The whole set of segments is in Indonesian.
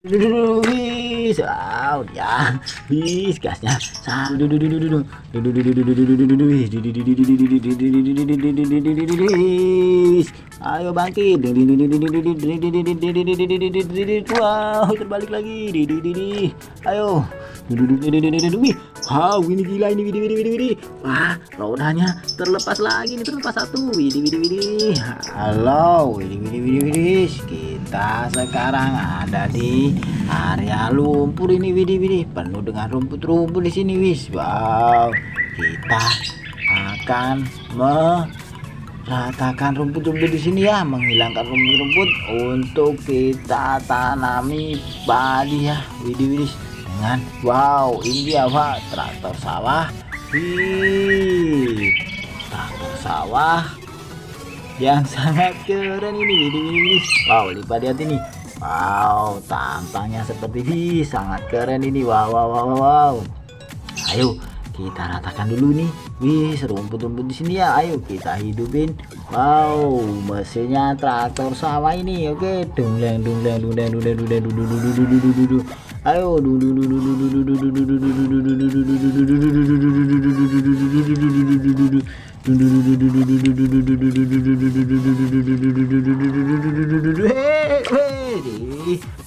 Wis, ya, wis gasnya. Wis, ayo bangkit. Wow, terbalik lagi. Ayo. Wih, wow, ini gila ini, widih. Wah, rodanya terlepas lagi nih, terlepas satu. Widih. Halo, widih. Kita sekarang ada di area lumpur ini, widih. Penuh dengan rumput-rumput di sini, wis. Wow, kita akan meratakan rumput-rumput di sini ya, menghilangkan rumput-rumput untuk kita tanami padi ya, widih. Dengan wow, ini dia Pak, traktor sawah. Wih, traktor sawah yang sangat keren ini, widih. Wow, lihat ini. Wow, tampangnya seperti ini, sangat keren ini. Wow. Ayo kita ratakan dulu nih, wih, rumput-rumput di sini ya. Ayo kita hidupin. Wow, mesinnya traktor sawah ini. Oke, dungleng. Ayo,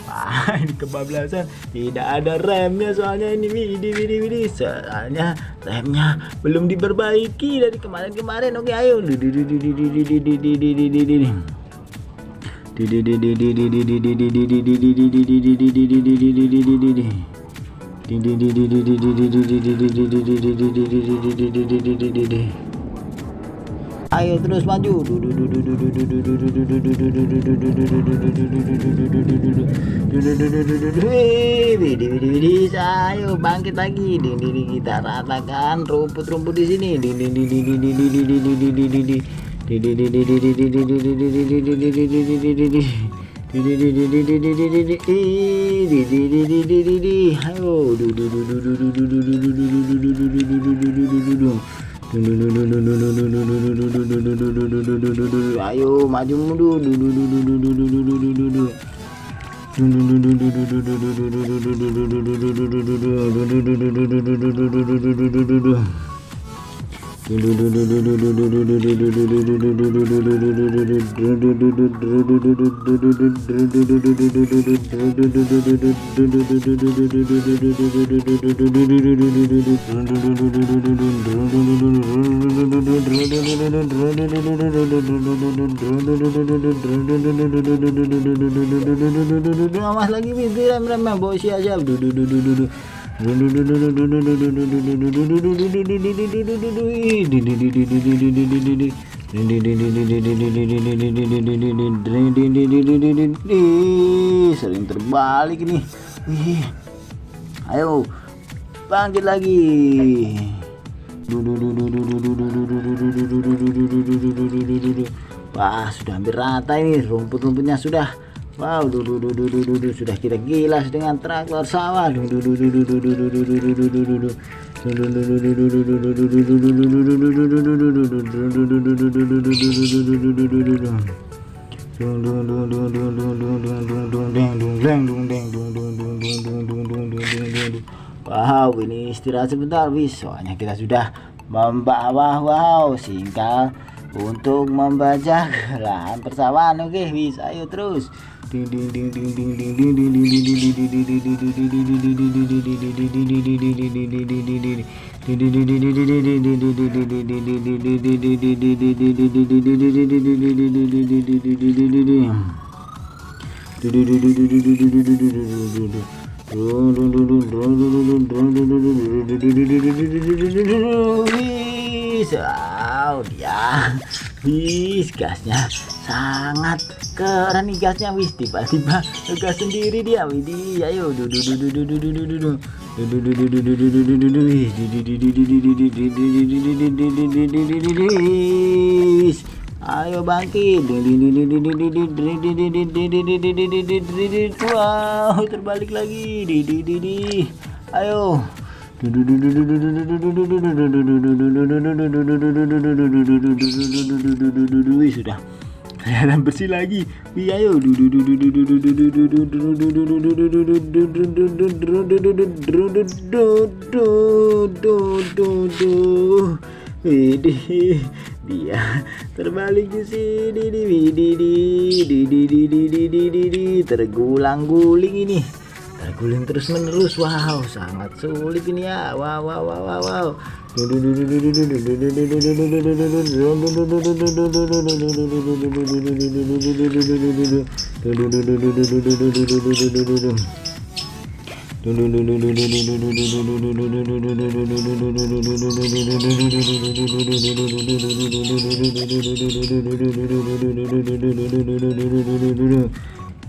wah, ini kebablasan, tidak ada remnya soalnya ini, widih. Soalnya remnya belum diperbaiki dari kemarin. Oke, ayo. Ayo terus maju. Widih. Ayo bangkit lagi. Kita ratakan rumput-rumput di sini. Ayo maju mundur. Awas lagi, rem bawa si aja. Sering terbalik nih. Ayo bangkit lagi. Wah, sudah hampir rata ini, rumput-rumputnya sudah. Wow, sudah kita gilas dengan traktor sawah. Wow, ini istirahat sebentar, wis. Soalnya kita sudah membawa singkal untuk membajak lahan persawahan. Oke, wis, ayo terus. Ya, wis, gasnya sangat keren nih, gasnya wis, tiba-tiba gas sendiri dia, widih. Ayo ayo bangkit. Wow, terbalik lagi. Ayo. Sudah Ternyata bersih lagi. Wih, ayo. Widih, dia terbalik di sini nih. Widih, tergulang-guling ini. Terguling terus menerus. Wow, sangat sulit ini ya. Wow.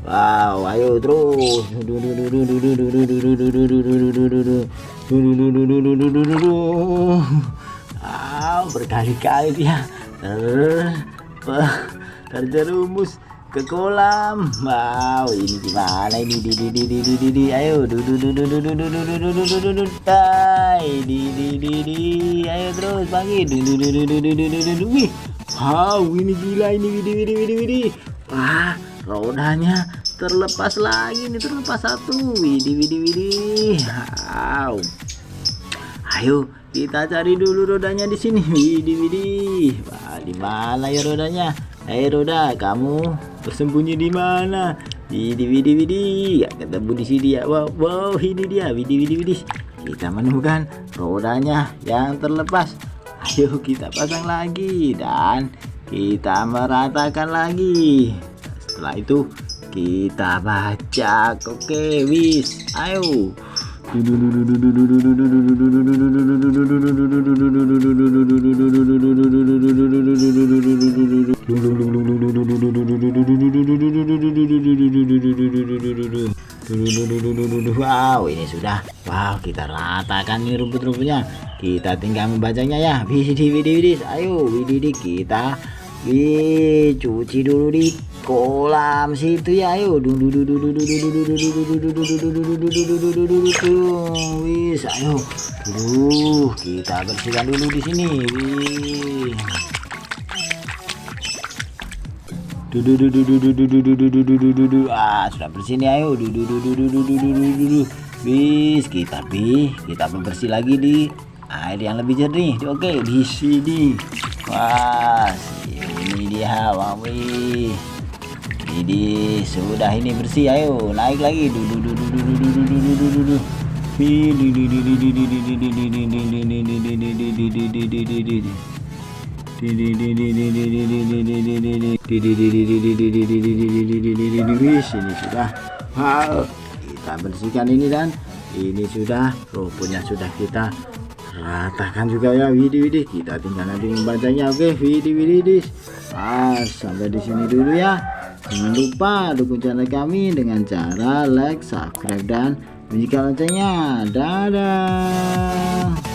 Wow, ayo terus. Berkali-kali dia terjerumus ke kolam. Wow, ini gimana ini? Ayo, ayo terus bangkit. Wih, wow, ini gila ini. Widih. Wah, rodanya terlepas lagi nih, terlepas satu. Widih. Wow. Ayo kita cari dulu rodanya di sini. Widih. Wah, di mana ya rodanya? Roda, kamu bersembunyi di mana? Widih. Gak ketemu di sini ya. Wow, ini dia. Widih. Kita menemukan rodanya yang terlepas. Ayo kita pasang lagi dan kita meratakan lagi. Setelah itu kita bajak. Oke, wis. Ayo. Wow, ini sudah. Wow, kita ratakan nih rumput-rumputnya. Kita tinggal membacanya ya. Widih. Ayo, widih kita cuci dulu di kolam situ ya. Ayo. Wis, ayo. Kita bersihkan dulu di sini. Sudah bersih nih. Ayo. Wis, kita bersih lagi di air yang lebih jernih. Oke, di sini. Wah, ini dia. Wih. Ini sudah, ini bersih. Ayo naik lagi. Ini sudah. Wow, kita bersihkan ini dan ini sudah, rumputnya sudah kita ratakan juga ya. Widih. Kita tinggal nanti membacanya. Oke, widih. Sampai di sini dulu ya. Jangan lupa dukung channel kami dengan cara like, subscribe, dan bunyikan loncengnya. Dadah.